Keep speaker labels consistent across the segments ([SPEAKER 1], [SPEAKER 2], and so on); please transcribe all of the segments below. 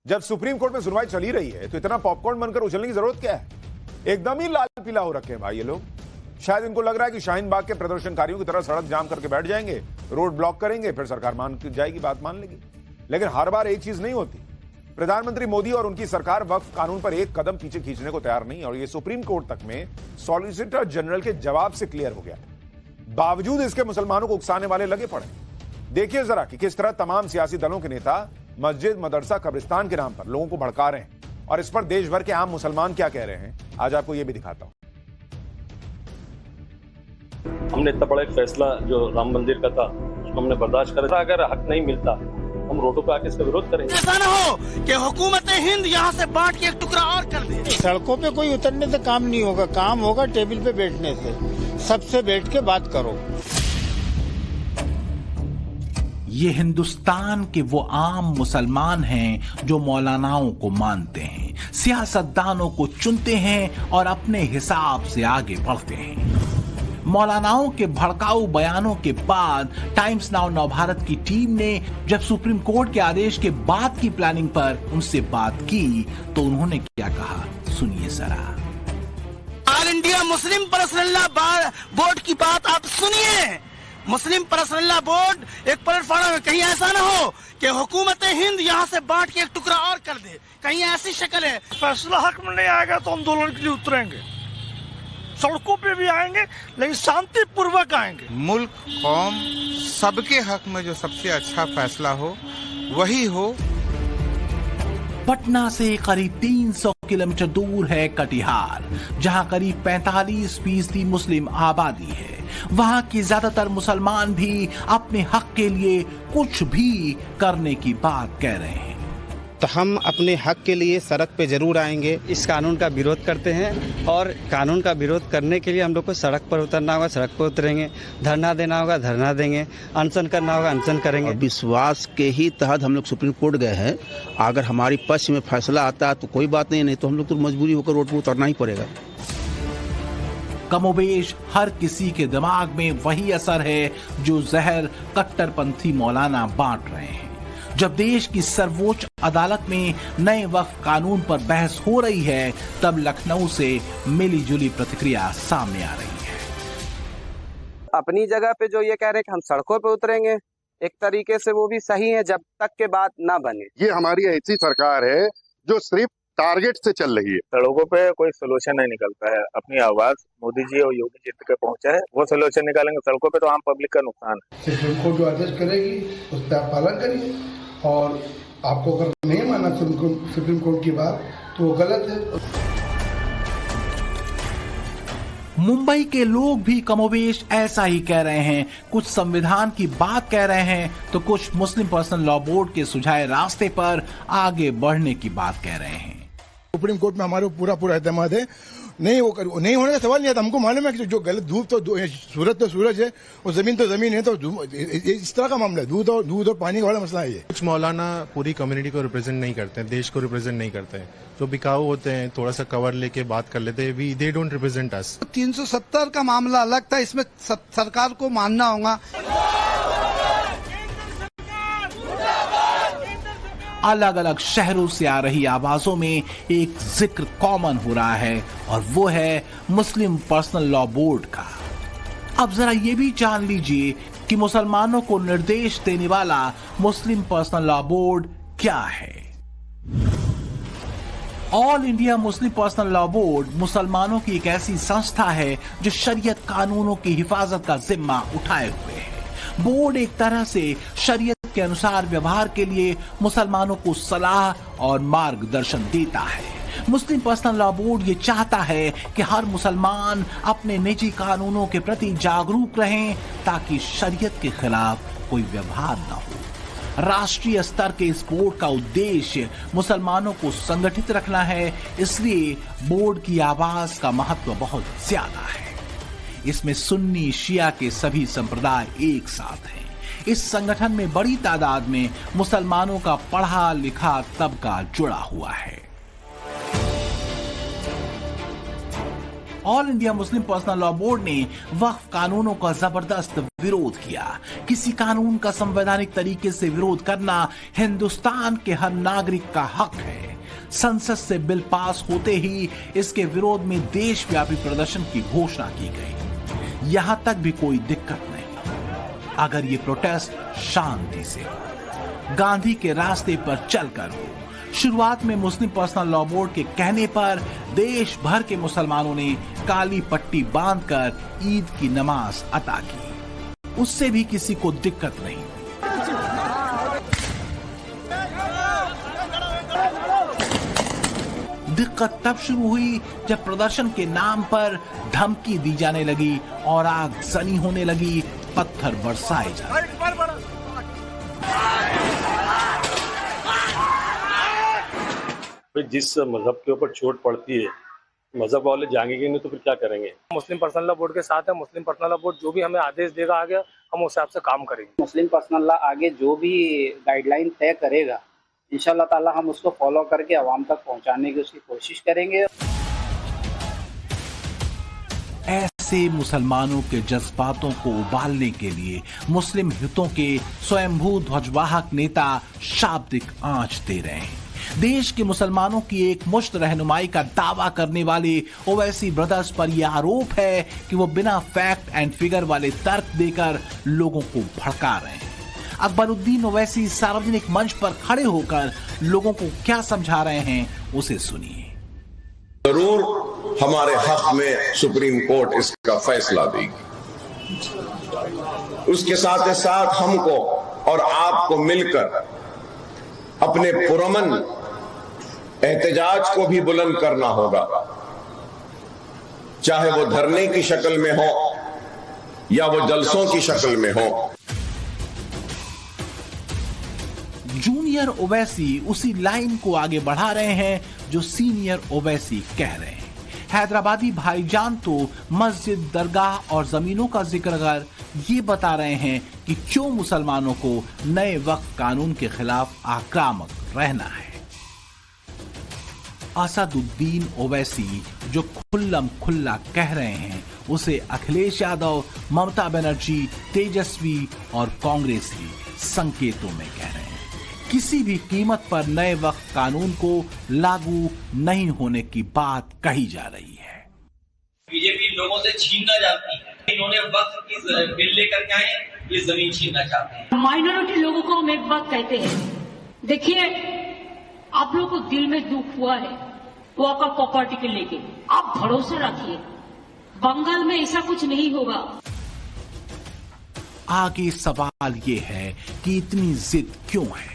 [SPEAKER 1] जब supreme court में सुनवाई चली रही है तो इतना पॉपकॉर्न बनकर उछलने की जरूरत क्या है? एकदम ही लाल पीला हो रखे हैं भाई ये लोग। शायद इनको लग रहा है कि शाहीन बाग के प्रदर्शनकारियों की तरह सड़क जाम करके बैठ जाएंगे, रोड ब्लॉक करेंगे, फिर सरकार मान जाएगी, बात मान लेगी। लेकिन हर बार एक चीज नहीं होती। प्रधानमंत्री मोदी और उनकी सरकार वक्फ कानून पर एक कदम पीछे खींचने को तैयार नहीं, और ये सुप्रीम कोर्ट तक में सॉलिसिटर जनरल के जवाब से क्लियर हो गया। बावजूद इसके मुसलमानों को उकसाने वाले लगे पड़े। देखिए जरा कि किस तरह तमाम सियासी दलों के नेता मस्जिद, मदरसा, कब्रिस्तान के नाम पर लोगों को भड़का रहे हैं, और इस पर देश भर के आम मुसलमान क्या कह रहे हैं। आज आपको यह भी दिखाता हूं।
[SPEAKER 2] हमने इतना बड़ा एक फैसला जो राम मंदिर का था उसको हमने बर्दाश्त करा। अगर हक नहीं मिलता हम रोडों पे आके इसका विरोध करेंगे।
[SPEAKER 3] ऐसा ना हो कि हुकूमत हिंद यहाँ से बांट के एक टुकड़ा और कर दे।
[SPEAKER 4] सड़कों पे कोई उतरने से काम नहीं होगा, काम होगा टेबल पे बैठने से। सबसे बैठ के बात करो।
[SPEAKER 5] ये हिंदुस्तान के वो आम मुसलमान हैं जो मौलानाओं को मानते हैं, सियासतदानों को चुनते हैं और अपने हिसाब से आगे बढ़ते हैं। मौलानाओं के भड़काऊ बयानों के बाद टाइम्स नाउ नवभारत की टीम ने जब सुप्रीम कोर्ट के आदेश के बाद की प्लानिंग पर उनसे बात की तो उन्होंने क्या कहा, सुनिए जरा।
[SPEAKER 3] All India Muslim personal board की बात आप सुनिए। मुस्लिम पर्सनल बोर्ड एक प्लेटफॉर्म है। कहीं ऐसा ना हो कि हुकूमत हिंद यहाँ से बांट के एक टुकड़ा और कर दे, कहीं ऐसी शक्ल है।
[SPEAKER 6] फैसला हक में नहीं आएगा तो आंदोलन के लिए उतरेंगे, सड़कों पे भी आएंगे, लेकिन शांतिपूर्वक आएंगे।
[SPEAKER 7] मुल्क कौम सबके हक में जो सबसे अच्छा फैसला हो वही हो।
[SPEAKER 5] पटना से करीब 300 किलोमीटर दूर है कटिहार, जहां करीब 45% मुस्लिम आबादी है। वहां के ज्यादातर मुसलमान भी अपने हक के लिए कुछ भी करने की बात कह रहे हैं।
[SPEAKER 4] तो हम अपने हक के लिए सड़क पे जरूर आएंगे।
[SPEAKER 8] इस कानून का विरोध करते हैं और कानून का विरोध करने के लिए हम लोग को सड़क पर उतरना होगा, सड़क पर उतरेंगे। धरना देना होगा, धरना देंगे। अनशन करना होगा, अनशन करेंगे।
[SPEAKER 9] विश्वास के ही तहत हम लोग सुप्रीम कोर्ट गए हैं। अगर हमारी पक्ष में फैसला आता है तो कोई बात नहीं तो हम लोग तो मजबूरी होकर रोड पर उतरना ही पड़ेगा।
[SPEAKER 5] कमोबेश हर किसी के दिमाग में वही असर है जो जहर कट्टरपंथी मौलाना बांट रहे हैं। जब देश की सर्वोच्च अदालत में नए वक्फ कानून पर बहस हो रही है, तब लखनऊ से मिली जुली प्रतिक्रिया सामने आ रही है।
[SPEAKER 8] अपनी जगह पे जो ये कह रहे हैं कि हम सड़कों पे उतरेंगे, एक तरीके से वो भी सही है जब तक के बात ना बने।
[SPEAKER 10] ये हमारी ऐसी सरकार है जो सिर्फ टारगेट से चल रही है।
[SPEAKER 2] सड़कों पे कोई सोल्यूशन नहीं निकलता है। अपनी आवाज मोदी जी और योगी जी तक पहुंचा है, वो सोल्यूशन निकालेंगे। सड़कों पे तो आम पब्लिक का नुकसान है।
[SPEAKER 11] सुप्रीम कोर्ट जो आदेश करेगी उसका आप पालन करिए, और आपको अगर नहीं माना सुप्रीम कोर्ट की बात तो वो गलत है।
[SPEAKER 5] मुंबई के लोग भी कमोबेश ऐसा ही कह रहे हैं। कुछ संविधान की बात कह रहे हैं तो कुछ मुस्लिम पर्सनल लॉ बोर्ड के सुझाए रास्ते पर आगे बढ़ने की बात कह रहे हैं।
[SPEAKER 11] सुप्रीम कोर्ट में हमारे पूरा एतमाद है। नहीं होने का सवाल नहीं आता। हमको मालूम है कि जो गलत धूप तो सूरज तो सूरज है और जमीन तो जमीन है, तो इस तरह का मामला है। दूध और पानी वाला मसला है ये।
[SPEAKER 12] कुछ मौलाना पूरी कम्युनिटी को रिप्रेजेंट नहीं करते हैं, देश को रिप्रेजेंट नहीं करते हैं। जो बिकाऊ होते हैं, थोड़ा सा कवर लेके बात कर लेते हैं, दे डोंट रिप्रेजेंट अस।
[SPEAKER 6] 370 का मामला अलग था, इसमें सरकार को मानना होगा।
[SPEAKER 5] अलग अलग शहरों से आ रही आवाजों में एक जिक्र कॉमन हो रहा है, और वो है मुस्लिम पर्सनल लॉ बोर्ड का। अब जरा ये भी जान लीजिए कि मुसलमानों को निर्देश देने वाला मुस्लिम पर्सनल लॉ बोर्ड क्या है। All India Muslim personal law board मुसलमानों की एक ऐसी संस्था है जो शरीयत कानूनों की हिफाजत का जिम्मा उठाए हुए है। बोर्ड एक तरह से शरीयत के अनुसार व्यवहार के लिए मुसलमानों को सलाह और मार्गदर्शन देता है। मुस्लिम पर्सनल लॉ बोर्ड ये चाहता है कि हर मुसलमान अपने निजी कानूनों के प्रति जागरूक रहें ताकि शरीयत के खिलाफ कोई व्यवहार न हो। राष्ट्रीय स्तर के इस बोर्ड का उद्देश्य मुसलमानों को संगठित रखना है, इसलिए बोर्ड की आवाज का महत्व बहुत ज्यादा है। इसमें सुन्नी शिया के सभी संप्रदाय एक साथ हैं। इस संगठन में बड़ी तादाद में मुसलमानों का पढ़ा लिखा तबका जुड़ा हुआ है। All India Muslim personal law board ने वक्फ कानूनों का जबरदस्त विरोध किया। किसी कानून का संवैधानिक तरीके से विरोध करना हिंदुस्तान के हर नागरिक का हक है। संसद से बिल पास होते ही इसके विरोध में देशव्यापी प्रदर्शन की घोषणा की गई। यहां तक भी कोई दिक्कत नहीं अगर ये प्रोटेस्ट शांति से हो, गांधी के रास्ते पर चलकर हो। शुरुआत में मुस्लिम पर्सनल लॉ बोर्ड के कहने पर देश भर के मुसलमानों ने काली पट्टी बांधकर ईद की नमाज अता की। उससे भी किसी को दिक्कत नहीं। दिक्कत तब शुरू हुई जब प्रदर्शन के नाम पर धमकी दी जाने लगी और आगजनी होने लगी, पत्थर बरसाए जाने लगे।
[SPEAKER 13] जिस मजहब के ऊपर चोट पड़ती है, मजहब वाले जाएंगे नहीं तो फिर क्या करेंगे।
[SPEAKER 14] मुस्लिम पर्सनल लॉ बोर्ड के साथ है। मुस्लिम पर्सनल लॉ बोर्ड जो भी हमें आदेश देगा आगे, हम उस हिसाब से काम करेंगे।
[SPEAKER 15] मुस्लिम पर्सनल लॉ आगे जो भी गाइडलाइन तय करेगा, इंशाल्लाह ताला हम उसको फॉलो करके आवाम तक पहुंचाने की उसकी कोशिश करेंगे।
[SPEAKER 5] ऐसे मुसलमानों के जज्बातों को उबालने के लिए मुस्लिम हितों के स्वयंभू ध्वजवाहक नेता शाब्दिक आंच दे रहे हैं। देश के मुसलमानों की एक मुश्त रहनुमाई का दावा करने वाले ओवैसी ब्रदर्स पर यह आरोप है कि वो बिना फैक्ट एंड फिगर वाले तर्क देकर लोगों को भड़का रहे हैं। अकबरुद्दीन ओवैसी सार्वजनिक मंच पर खड़े होकर लोगों को क्या समझा रहे हैं, उसे सुनिए।
[SPEAKER 16] जरूर हमारे हक में सुप्रीम कोर्ट इसका फैसला देगी। उसके साथ साथ हमको और आपको मिलकर अपने पुरअमन एहतजाज को भी बुलंद करना होगा, चाहे वो धरने की शक्ल में हो या वो जलसों की शक्ल में हो।
[SPEAKER 5] जूनियर ओवैसी उसी लाइन को आगे बढ़ा रहे हैं जो सीनियर ओवैसी कह रहे हैं। हैदराबादी भाईजान तो मस्जिद, दरगाह और जमीनों का जिक्र कर ये बता रहे हैं कि क्यों मुसलमानों को नए वक्फ कानून के खिलाफ आक्रामक रहना है। असदुद्दीन ओवैसी जो खुल्लम खुल्ला कह रहे हैं, उसे अखिलेश यादव, ममता बनर्जी, तेजस्वी और कांग्रेसी संकेतों में कह रहे हैं। किसी भी कीमत पर नए वक्फ कानून को लागू नहीं होने की बात कही जा रही है।
[SPEAKER 17] बीजेपी लोगों से छीनना चाहती है। इन्होंने वक्फ की बिल लेकर के आए, ये जमीन छीनना चाहते हैं।
[SPEAKER 18] माइनॉरिटी लोगों को हम एक बात कहते हैं, देखिए आप लोगों को दिल में दुख हुआ है वो आपका प्रॉपर्टी के लेके, आप भरोसा रखिए बंगाल में ऐसा कुछ नहीं होगा।
[SPEAKER 5] आगे सवाल ये है कि इतनी जिद क्यों है?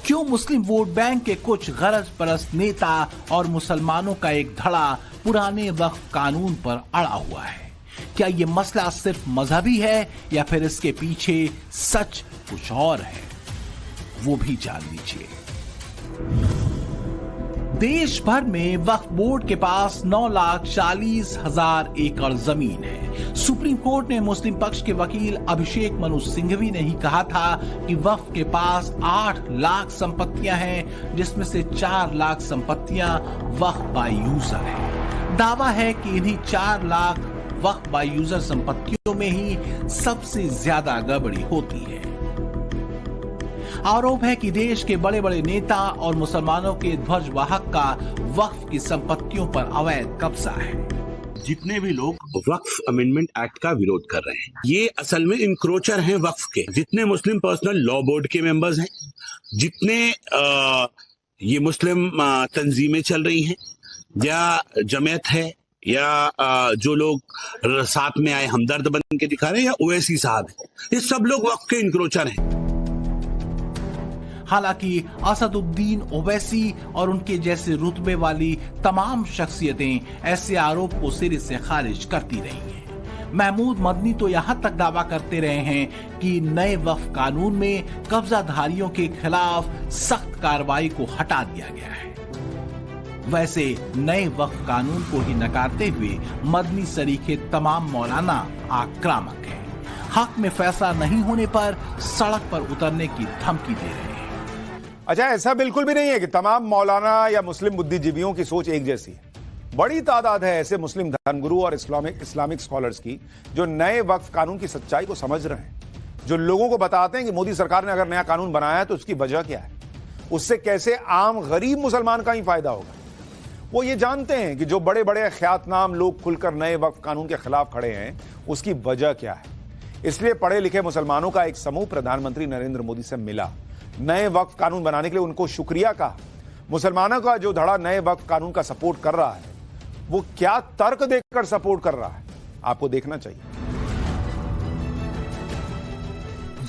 [SPEAKER 5] क्यों मुस्लिम वोट बैंक के कुछ गरज परस्त नेता और मुसलमानों का एक धड़ा पुराने वक्फ कानून पर अड़ा हुआ है? क्या ये मसला सिर्फ मजहबी है या फिर इसके पीछे सच कुछ और है? वो भी जान लीजिए। देश भर में वक्फ बोर्ड के पास 9,40,000 एकड़ जमीन है। सुप्रीम कोर्ट ने मुस्लिम पक्ष के वकील अभिषेक मनु सिंघवी ने ही कहा था कि वक्फ के पास 8 लाख संपत्तियां हैं, जिसमें से 4 लाख संपत्तियां वक्फ बाय यूजर है। दावा है कि इन्हीं 4 लाख वक्फ बाय यूजर संपत्तियों में ही सबसे ज्यादा गड़बड़ी होती है। आरोप है कि देश के बड़े बड़े नेता और मुसलमानों के ध्वजवाहक का वक्फ की संपत्तियों पर अवैध कब्जा है।
[SPEAKER 19] जितने भी लोग वक्फ अमेंडमेंट एक्ट का विरोध कर रहे हैं, ये असल में इंक्रोचर हैं वक्फ के। जितने मुस्लिम पर्सनल लॉ बोर्ड के मेंबर्स हैं, जितने ये मुस्लिम तंजीमें चल रही हैं या जमात है या जो लोग साथ में आए हमदर्द बन के दिखा रहे हैं या ओवैसी साहब हैं, ये सब लोग वक्फ के इंक्रोचर हैं।
[SPEAKER 5] हालांकि असदुद्दीन ओवैसी और उनके जैसे रुतबे वाली तमाम शख्सियतें ऐसे आरोप को सिरे से खारिज करती रही हैं। महमूद मदनी तो यहां तक दावा करते रहे हैं कि नए वक्फ कानून में कब्जाधारियों के खिलाफ सख्त कार्रवाई को हटा दिया गया है। वैसे नए वक्फ कानून को ही नकारते हुए मदनी सरीखे तमाम मौलाना आक्रामक हैं। हक में फैसला नहीं होने पर सड़क पर उतरने की धमकी दे रहे हैं।
[SPEAKER 1] अच्छा, ऐसा बिल्कुल भी नहीं है कि तमाम मौलाना या मुस्लिम बुद्धिजीवियों की सोच एक जैसी है। बड़ी तादाद है ऐसे मुस्लिम धर्मगुरु और इस्लामिक स्कॉलर्स की जो नए वक्फ कानून की सच्चाई को समझ रहे हैं, जो लोगों को बताते हैं कि मोदी सरकार ने अगर नया कानून बनाया है तो उसकी वजह क्या है, उससे कैसे आम गरीब मुसलमान का ही फायदा होगा। वो ये जानते हैं कि जो बड़े बड़े ख्यातनाम लोग खुलकर नए वक्फ कानून के खिलाफ खड़े हैं उसकी वजह क्या है। इसलिए पढ़े लिखे मुसलमानों का एक समूह प्रधानमंत्री नरेंद्र मोदी से मिला, नए वक्फ कानून बनाने के लिए उनको शुक्रिया कहा। मुसलमानों का जो धड़ा नए वक्फ कानून का सपोर्ट कर रहा है वो क्या तर्क देकर सपोर्ट कर रहा है, आपको देखना चाहिए।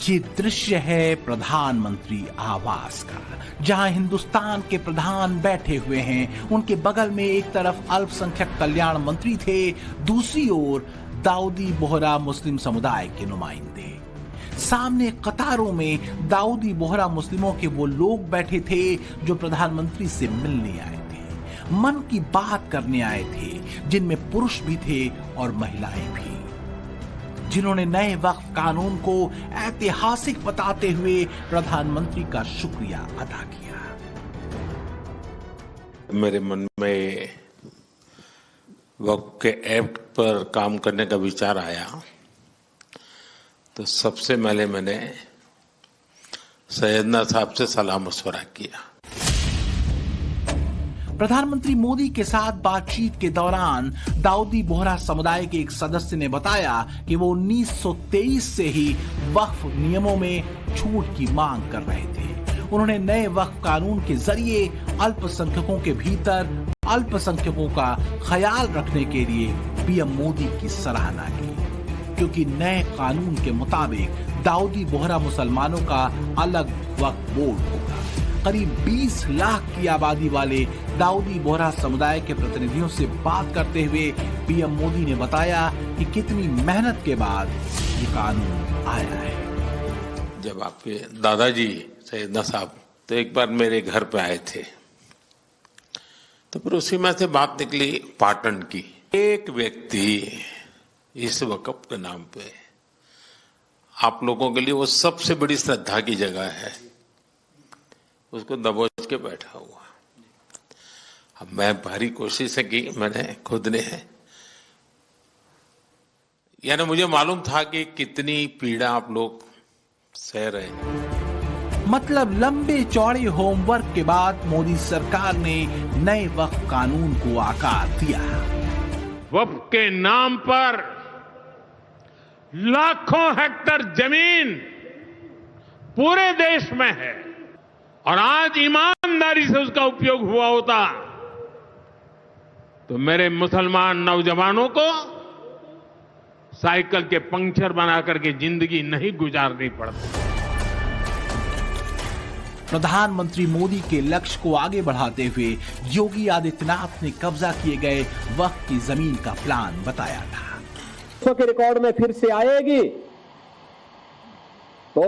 [SPEAKER 5] ये दृश्य है प्रधानमंत्री आवास का, जहां हिंदुस्तान के प्रधान बैठे हुए हैं। उनके बगल में एक तरफ अल्पसंख्यक कल्याण मंत्री थे, दूसरी ओर दाऊदी बोहरा मुस्लिम समुदाय के नुमाइंदे। सामने कतारों में दाऊदी बोहरा मुस्लिमों के वो लोग बैठे थे जो प्रधानमंत्री से मिलने आए थे, मन की बात करने आए थे, जिनमें पुरुष भी थे और महिलाएं भी, जिन्होंने नए वक्फ कानून को ऐतिहासिक बताते हुए प्रधानमंत्री का शुक्रिया अदा किया।
[SPEAKER 20] मेरे मन में वक्फ के एक्ट पर काम करने का विचार आया तो सबसे पहले मैंने सैयदना साहब से सलाह मशवरा किया।
[SPEAKER 5] प्रधानमंत्री मोदी के साथ बातचीत के दौरान दाऊदी बोहरा समुदाय के एक सदस्य ने बताया कि वो 1923 से ही वक्फ नियमों में छूट की मांग कर रहे थे। उन्होंने नए वक्फ कानून के जरिए अल्पसंख्यकों के भीतर अल्पसंख्यकों का ख्याल रखने के लिए पीएम मोदी की सराहना की, क्योंकि नए कानून के मुताबिक दाऊदी बोहरा मुसलमानों का अलग वक्फ बोर्ड होगा। करीब 20 लाख की आबादी वाले दाऊदी बोहरा समुदाय के प्रतिनिधियों से बात करते हुए पीएम मोदी ने बताया कि कितनी मेहनत के बाद ये कानून आया है।
[SPEAKER 20] जब आपके दादाजी सैयदना साहब तो एक बार मेरे घर पे आए थे, तो फिर उसी में से बात निकली पाटन की। एक व्यक्ति इस वक्फ के नाम पे आप लोगों के लिए वो सबसे बड़ी श्रद्धा की जगह है, उसको दबोच के बैठा हुआ। अब मैं भारी कोशिश की, मैंने खुद ने, यानी मुझे मालूम था कि कितनी पीड़ा आप लोग सह रहे हैं।
[SPEAKER 5] मतलब लंबे चौड़े होमवर्क के बाद मोदी सरकार ने नए वक्फ कानून को आकार दिया।
[SPEAKER 21] वक्फ के नाम पर लाखों हेक्टेयर जमीन पूरे देश में है और आज ईमानदारी से उसका उपयोग हुआ होता तो मेरे मुसलमान नौजवानों को साइकिल के पंक्चर बना करके जिंदगी नहीं गुजारनी पड़ती।
[SPEAKER 5] प्रधानमंत्री मोदी के लक्ष्य को आगे बढ़ाते हुए योगी आदित्यनाथ ने कब्जा किए गए वक्फ की जमीन का प्लान बताया था।
[SPEAKER 22] के रिकॉर्ड में फिर से आएगी तो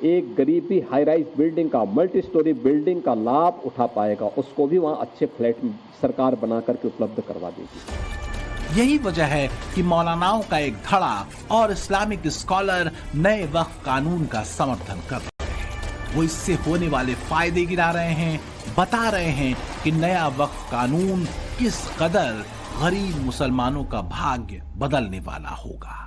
[SPEAKER 22] एक गरीब भी हाई राइज बिल्डिंग का, मल्टी स्टोरी बिल्डिंग का लाभ उठा पाएगा, उसको भी वहां अच्छे फ्लैट सरकार बना करके उपलब्ध करवा देगी।
[SPEAKER 5] यही वजह है कि मौलानाओं का एक धड़ा और इस्लामिक स्कॉलर नए वक्फ कानून का समर्थन कर रहे हैं। वो इससे होने वाले फायदे गिना रहे हैं, बता रहे हैं कि नया वक्फ कानून किस कदर गरीब मुसलमानों का भाग्य बदलने वाला होगा।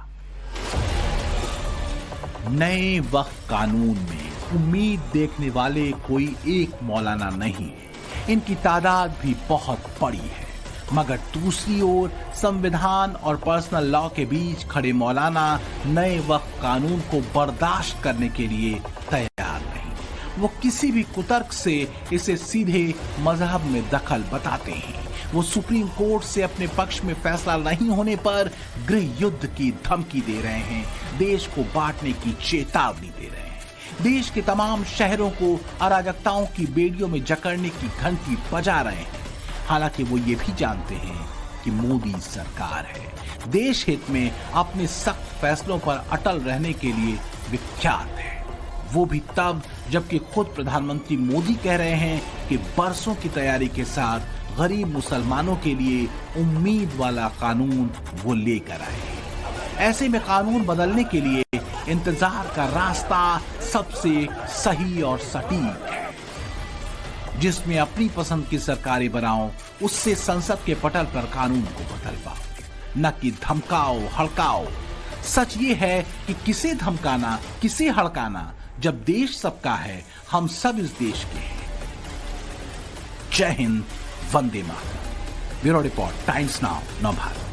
[SPEAKER 5] नए वक्फ कानून में उम्मीद देखने वाले कोई एक मौलाना नहीं है, इनकी तादाद भी बहुत बड़ी है, मगर दूसरी ओर संविधान और पर्सनल लॉ के बीच खड़े मौलाना नए वक्फ कानून को बर्दाश्त करने के लिए तैयार नहीं। वो किसी भी कुतर्क से इसे सीधे मजहब में दखल बताते हैं। वो सुप्रीम कोर्ट से अपने पक्ष में फैसला नहीं होने पर गृह युद्ध की धमकी दे रहे हैं, देश को बांटने की चेतावनी दे रहे हैं, देश के तमाम शहरों को अराजकताओं की बेड़ियों में जकड़ने की घंटी बजा रहे हैं। हालांकि वो ये भी जानते हैं कि मोदी सरकार है, देश हित में अपने सख्त फैसलों पर अटल रहने के लिए विख्यात है। वो भी तब जबकि खुद प्रधानमंत्री मोदी कह रहे हैं कि बरसों की तैयारी के साथ गरीब मुसलमानों के लिए उम्मीद वाला कानून वो लेकर आए हैं। ऐसे में कानून बदलने के लिए इंतजार का रास्ता सबसे सही और सटीक है। जिसमें अपनी पसंद की सरकारें बनाओ, उससे संसद के पटल पर कानून को बदलवाओ, न कि धमकाओ हड़काओ। सच ये है कि किसे धमकाना, किसे हड़काना, जब देश सबका है, हम सब इस देश के हैं। जय हिंद, वंदे मातरम। Bureau report, Times Now, Navbharat.